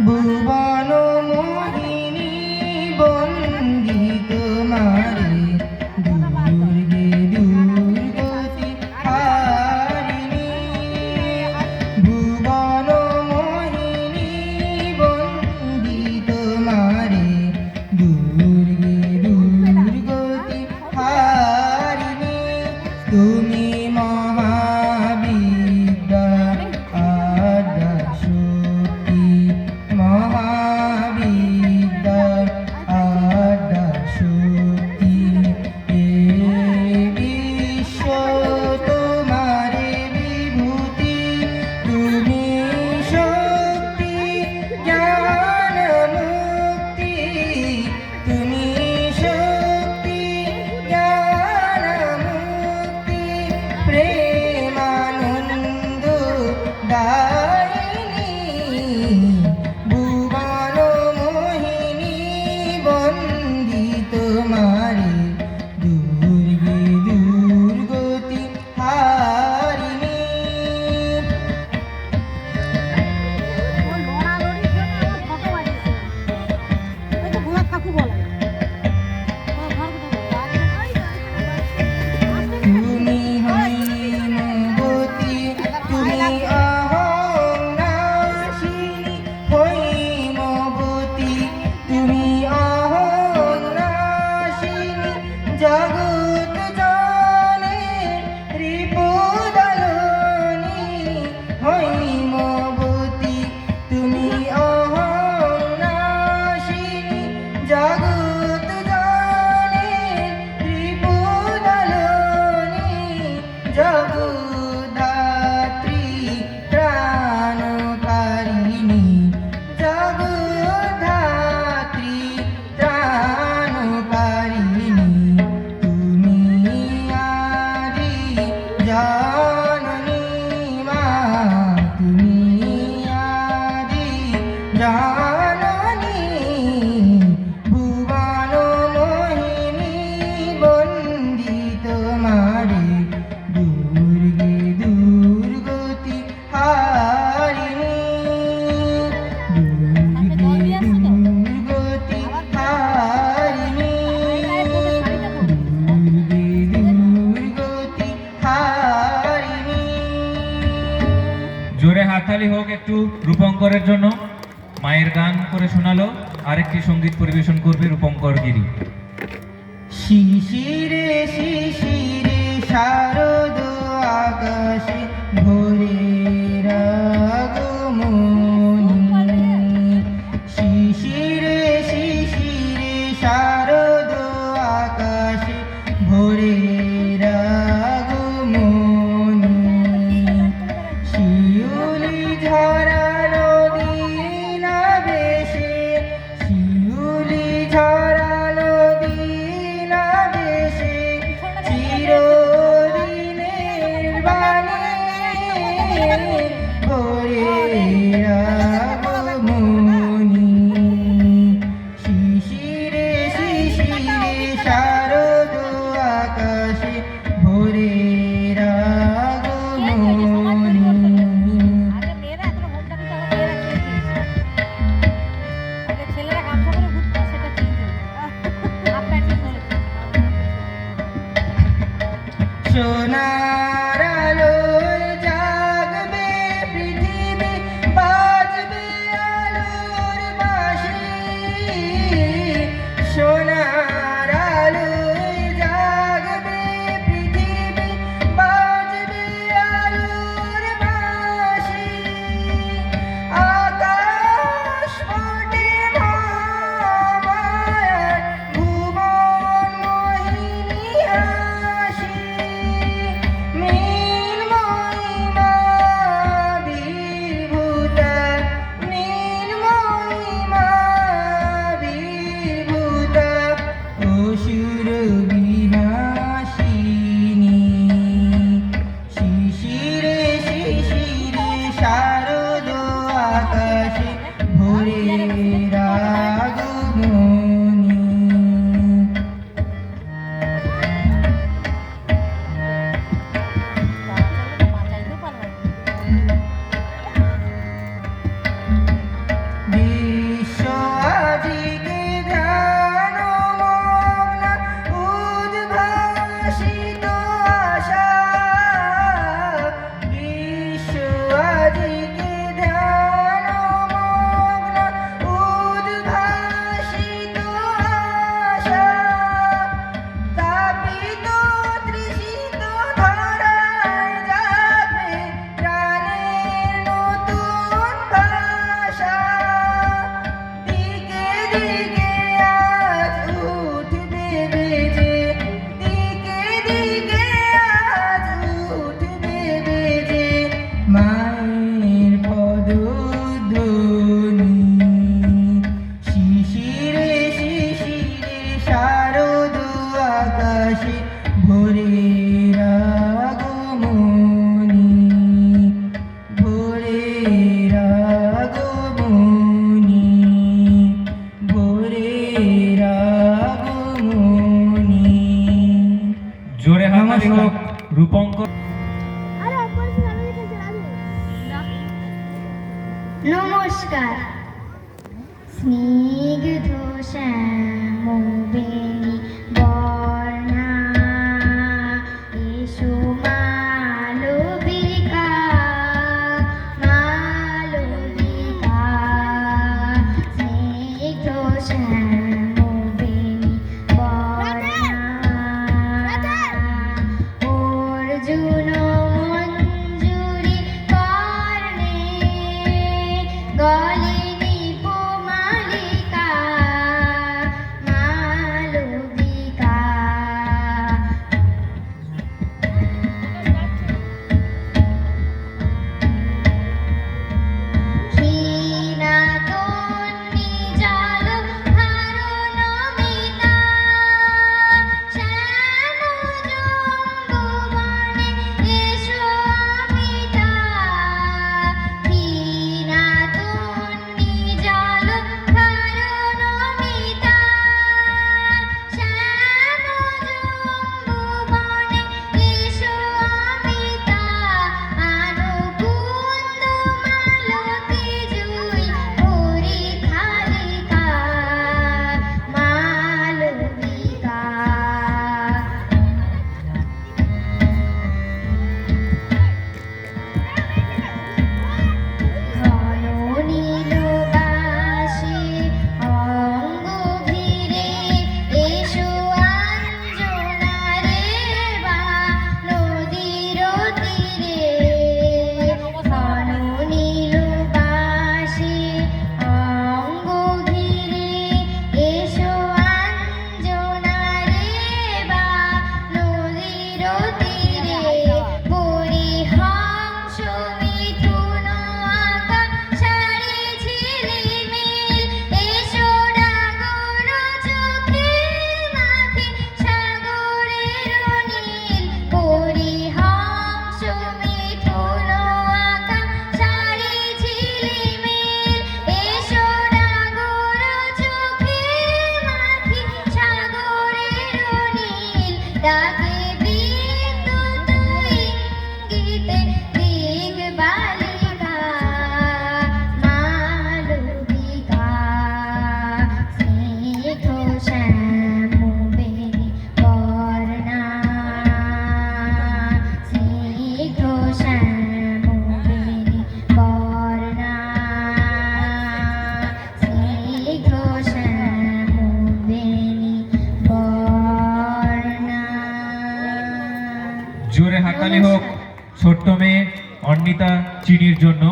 ভুবন মোহিনী বন্দী তোমারে দুর্গে দুর্গতি হারিণী ভুবন মোহিনী বন্দী তোমারে দুর্গে দুর্গতি হারিণী তুমি মহাবিদ্যা আদ্যা শক্তি মহাবিদ্যা আদ্যা শক্তি এ বিশ্ব তোমারে বিভূতি তুমি শক্তি জ্ঞান মুক্তি তুমি শক্তি জ্ঞান মুক্তি প্রেমানন্দ দায়িনী ভুবন মোহিনী বন্দী তোমারে দুর্গে দুর্গতি হারিণী তুমি হৈমবতী তুমি অহং নাশিনী হৈমবতী তুমি অহং নাশিনী জগৎ জানে রিপুদলনী হৈমবতী তুমি অহং নাশিনী জগৎ জানে রিপুদলনী জগদ্ধাত্রী ত্রাণকারিণী জগদ্ধাত্রী ত্রাণকারিণী তুমি আদি জননী মা তুমি আদি জননী ভুবন মোহিনী বন্দী তোমারে দুর্গে দুর্গতি হারিণী দুর্গে দুর্গতি হারিণী দুর্গে দুর্গতি হারিণী। জোরে হাততালি হোক একটু রূপঙ্করের জন্য। মায়ের গান করে শোনালো, আরেকটি সঙ্গীত পরিবেশন করবে রূপঙ্কর গিরি। শিশিরে শিশিরে শারদ আকাশে ভোরের আগমনী শিশিরে শিশিরে শারদ আকাশে ভোরের আগমনী শিউলি ঝরা নদী নাবেশে শিউলি ঝরা নদী নাবেশে চিরদিনের বাণী নমস্কার। স্নিগ্ধ শ্যামবেণী বর্ণা এসো মালবিকা, মালবিকা। স্নিগ্ধ শ্যামবেণী বর্ণা অর্জুন মঞ্জুরি কর্ণে গলে নিপমালিকা, মালবিকা। ক্ষীণাতন্বী জলধারণমিতা, শ্যামজম্বুবনে এসো অমিতা। ক্ষীণাতন্বী জলধারণমিতা, শ্যামজম্বুবনে এসো অমিতা। আনুকুঞ্জ মালতী জুই পরিধারিকা, মালবিকা। ঘন নীলবাসে অঙ্গ ঘিরে এসো আঞ্জনারে বা নদীর তীরে। ঘন নীলবাসে অঙ্গ ঘিরে এসো আঞ্জনারে বা নদীর তীরে। পরিহংস মিথুন আকাশারে ঝিলিমিল, এসো ডাগর চোখে মাখে সাগরের নীল। পরিহংস মিথুন আকাশারে ঝিলিমিল, এসো ডাগর চোখে মাখে সাগরের নীল। ডাকে বিদ্যুৎ ইঙ্গিতে দিগবালিকা, মালবিকা। স্নিগ্ধ শ্যামবেণী বর্ণা, স্নিগ্ধ শ্যামবেণী বর্ণা, স্নিগ্ধ শ্যামবেণী বর্ণা। জোরে হাততালি হোক ছোট্ট মেয়ে অর্ণিতা চিনির জন্য।